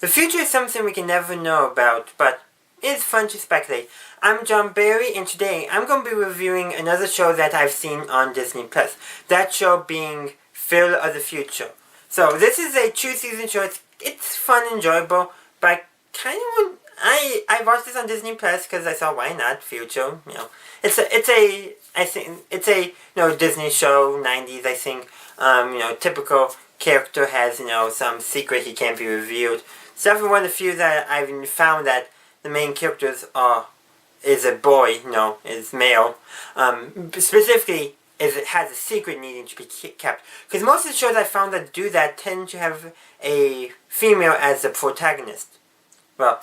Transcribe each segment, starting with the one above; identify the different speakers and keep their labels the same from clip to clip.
Speaker 1: The future is something we can never know about, but it's fun to speculate. I'm John Barry, and today I'm going to be reviewing another show that I've seen on Disney+. That show being Phil of the Future. So this is a 2-season show. It's fun and enjoyable, but I kind of want... I watched this on Disney Plus because I saw why not Future. You know, it's a Disney show, 90s. I think typical character has some secret he can't be revealed. It's definitely one of the few that I've found that the main characters is a boy, is male. Specifically, it has a secret needing to be kept. Because most of the shows I found that do that tend to have a female as the protagonist. Well,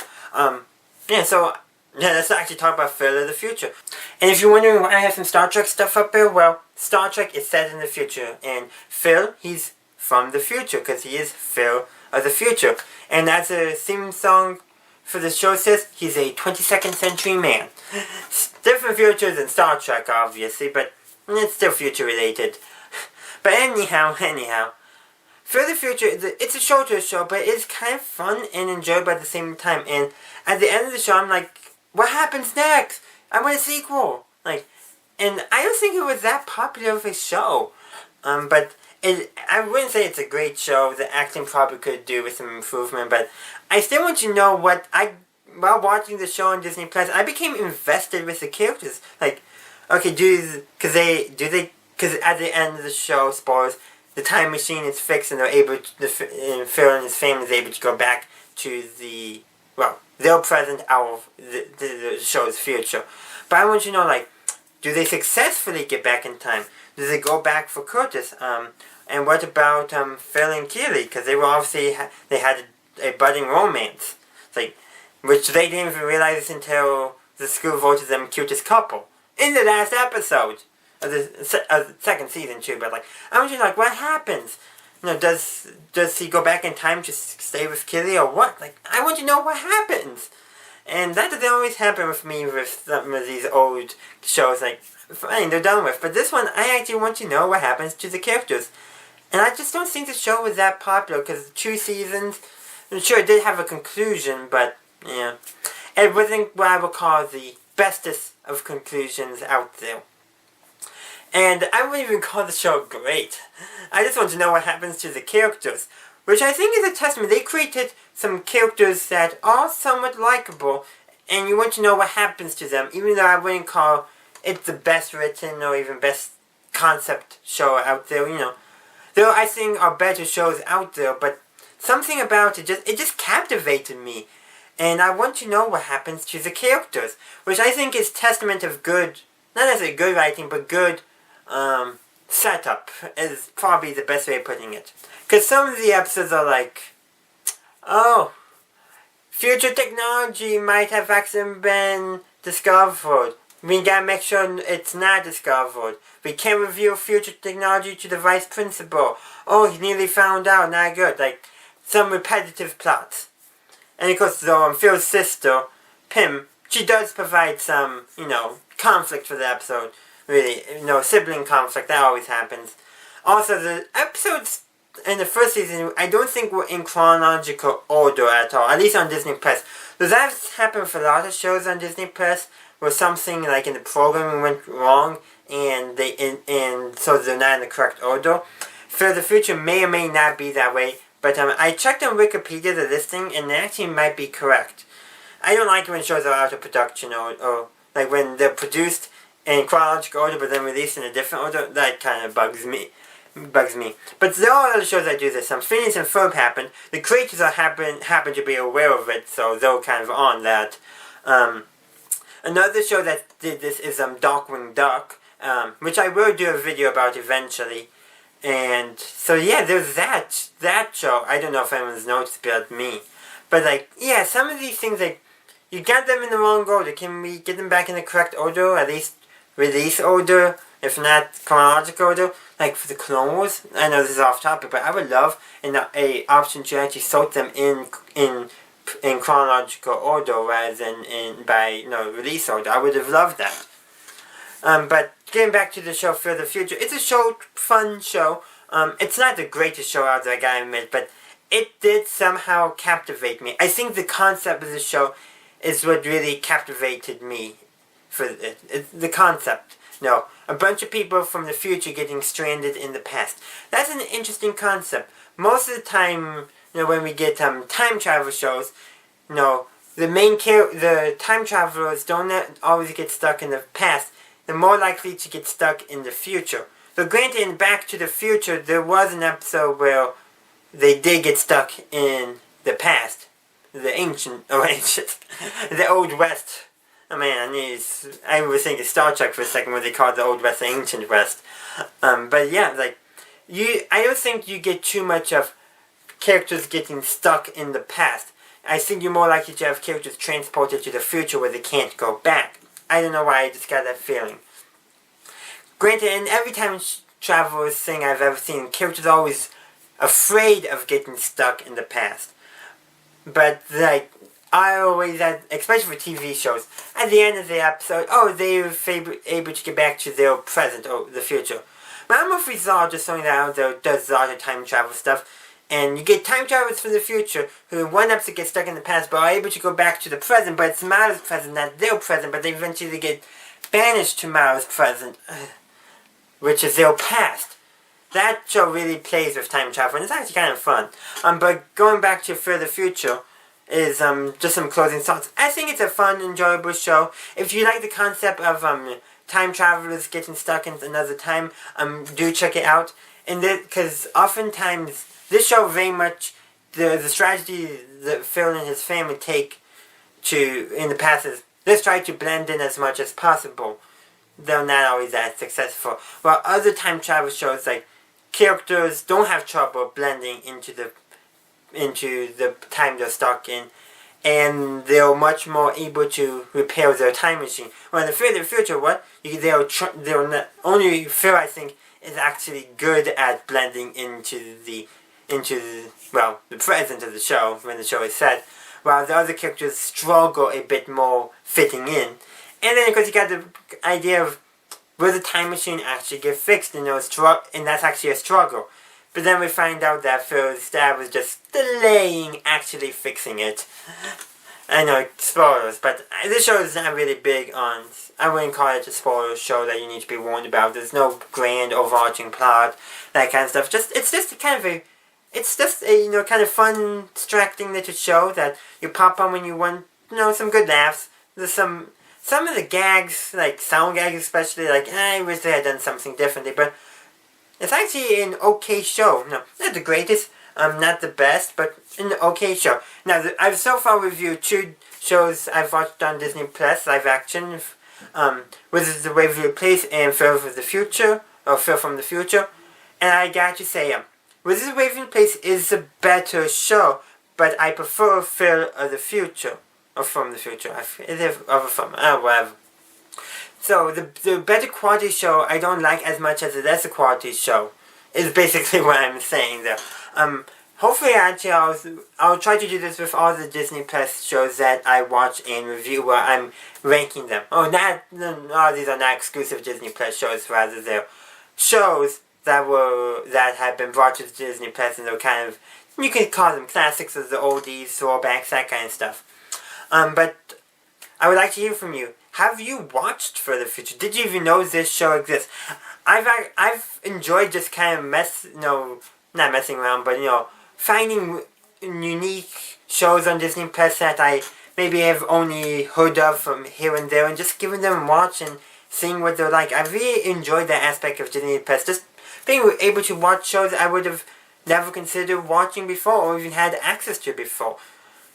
Speaker 1: let's actually talk about Phil of the Future. And if you're wondering why I have some Star Trek stuff up there, well, Star Trek is set in the future, and Phil, he's from the future, because he is Phil of the Future. And as the theme song for the show says, he's a 22nd century man. Different future than Star Trek, obviously, but it's still future related. But anyhow, Phil of the Future, it's a shorter show, but it's kind of fun and enjoyable at the same time. And at the end of the show, I'm like, what happens next? I want a sequel. And I don't think it was that popular of a show. But I wouldn't say it's a great show. The acting probably could do with some improvement, but I still want you to know while watching the show on Disney Plus, I became invested with the characters. Okay, because at the end of the show, spoilers, the time machine is fixed and they're able to, Phil and his family is able to go back to their present out of the show's future. But I want you to know, do they successfully get back in time? Do they go back for Curtis? And what about Phil and Keely? Because they were obviously, they had a budding romance. Which they didn't even realize until the school voted them cutest couple. In the last episode of the second season too. But I want you to know, what happens? Does he go back in time to stay with Keely or what? I want you to know what happens. And that doesn't always happen with me with some of these old shows. Fine, they're done with. But this one, I actually want to know what happens to the characters. And I just don't think the show was that popular because 2 seasons, I'm sure it did have a conclusion, but yeah. It wasn't what I would call the bestest of conclusions out there. And I wouldn't even call the show great. I just want to know what happens to the characters. Which I think is a testament. They created some characters that are somewhat likable. And you want to know what happens to them. Even though I wouldn't call it the best written or even best concept show out there. There I think are better shows out there. But something about it just captivated me. And I want to know what happens to the characters. Which I think is testament of good, not necessarily good writing, but good setup is probably the best way of putting it. Because some of the episodes are oh, future technology might have actually been discovered. We gotta make sure it's not discovered. We can't reveal future technology to the vice principal. Oh, he nearly found out, not good. Some repetitive plots. And of course, Phil's sister, Pim, she does provide some, conflict for the episode. Really, sibling conflict, that always happens. Also, the episodes in the first season, I don't think were in chronological order at all, at least on Disney Plus. Does that happen for a lot of shows on Disney Plus, where something in the programming went wrong, and so they're not in the correct order? For the future, may or may not be that way, but I checked on Wikipedia the listing, and it actually might be correct. I don't like it when shows are out of production, or when they're produced in chronological order but then released in a different order. That kind of bugs me. But there are other shows that do this. Phineas and Ferb happened. The creators happen to be aware of it, so they're kind of on that. Another show that did this is Darkwing Duck, which I will do a video about eventually. And so yeah, there's that show. I don't know if anyone's noticed but me. But some of these things you got them in the wrong order. Can we get them back in the correct order? At least release order, if not chronological order. For the Clone Wars, I know this is off topic, but I would love an option to actually sort them in chronological order rather than by release order. I would have loved that. But getting back to the show for the future, it's a fun show. It's not the greatest show out there, I gotta admit, but it did somehow captivate me. I think the concept of the show is what really captivated me. For the concept. No, a bunch of people from the future getting stranded in the past. That's an interesting concept. Most of the time, when we get time travel shows, the time travelers don't always get stuck in the past. They're more likely to get stuck in the future. So granted, in Back to the Future, there was an episode where they did get stuck in the past. The the Old West. Oh man, I was thinking Star Trek for a second when they called the Old West the Ancient West. But yeah, I don't think you get too much of characters getting stuck in the past. I think you're more likely to have characters transported to the future where they can't go back. I don't know why, I just got that feeling. Granted, in every time travel thing I've ever seen, characters are always afraid of getting stuck in the past. But, I always, especially for TV shows, at the end of the episode, they were able to get back to their present or the future. But I don't know if we saw just something that out there does a lot of time travel stuff. And you get time travelers from the future who in one episode get stuck in the past but are able to go back to the present, but it's Mario's present, not their present, but they eventually get banished to Mario's present, which is their past. That show really plays with time travel, and it's actually kind of fun. But going back to For the Future is just some closing thoughts. I think it's a fun, enjoyable show. If you like the concept of time travelers getting stuck in another time, do check it out. And because oftentimes this show very much the strategy that Phil and his family take in the past is let's try to blend in as much as possible. They're not always that successful. While other time travel shows characters don't have trouble blending into the time they're stuck in, and they're much more able to repair their time machine. Well, in the Fear of the Future, they're not only Phil, I think, is actually good at blending into the present of the show when the show is set, while the other characters struggle a bit more fitting in. And then, of course, you got the idea of will the time machine actually get fixed, and that's actually a struggle. But then we find out that Phil's dad was just delaying actually fixing it. I know, spoilers, but this show is not really big on... I wouldn't call it a spoiler show that you need to be warned about. There's no grand overarching plot, that kind of stuff. It's just a kind of fun, distracting little show that you pop on when you want, some good laughs. There's some of the gags, sound gags especially, I wish they had done something differently, but it's actually an okay show. No, not the greatest, not the best, but an okay show. Now, I've so far reviewed 2 shows I've watched on Disney Plus, live action, Wizards of the Waverly Place and Phil from the Future, and I got to say, Wizards of the Waverly Place is a better show, but I prefer Phil of the Future. Or From the Future. Whatever. So, the better quality show I don't like as much as the lesser quality show. Is basically what I'm saying there. Hopefully, actually, I'll try to do this with all the Disney Plus shows that I watch and review where I'm ranking them. These are not exclusive Disney Plus shows, rather they're shows that have been brought to Disney Plus, and they're kind of, you can call them classics or the oldies, throwbacks, that kind of stuff. But I would like to hear from you. Have you watched For the Future? Did you even know this show exists? I've enjoyed just kind of not messing around, but finding unique shows on Disney Plus that I maybe have only heard of from here and there, and just giving them a watch and seeing what they're like. I really enjoyed that aspect of Disney Plus. Just being able to watch shows I would have never considered watching before, or even had access to before.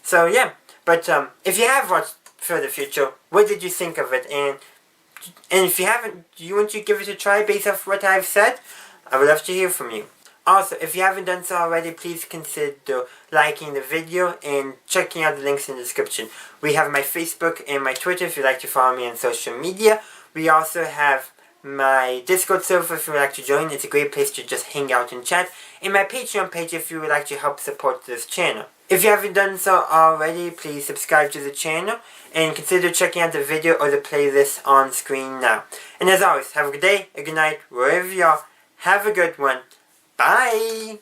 Speaker 1: So yeah. But if you have watched For the Future, what did you think of it? And if you haven't, do you want to give it a try based off what I've said? I would love to hear from you. Also, if you haven't done so already, please consider liking the video and checking out the links in the description. We have my Facebook and my Twitter if you'd like to follow me on social media. We also have my Discord server if you would like to join. It's a great place to just hang out and chat. And my Patreon page if you would like to help support this channel. If you haven't done so already, please subscribe to the channel and consider checking out the video or the playlist on screen now. And as always, have a good day, a good night, wherever you are. Have a good one. Bye!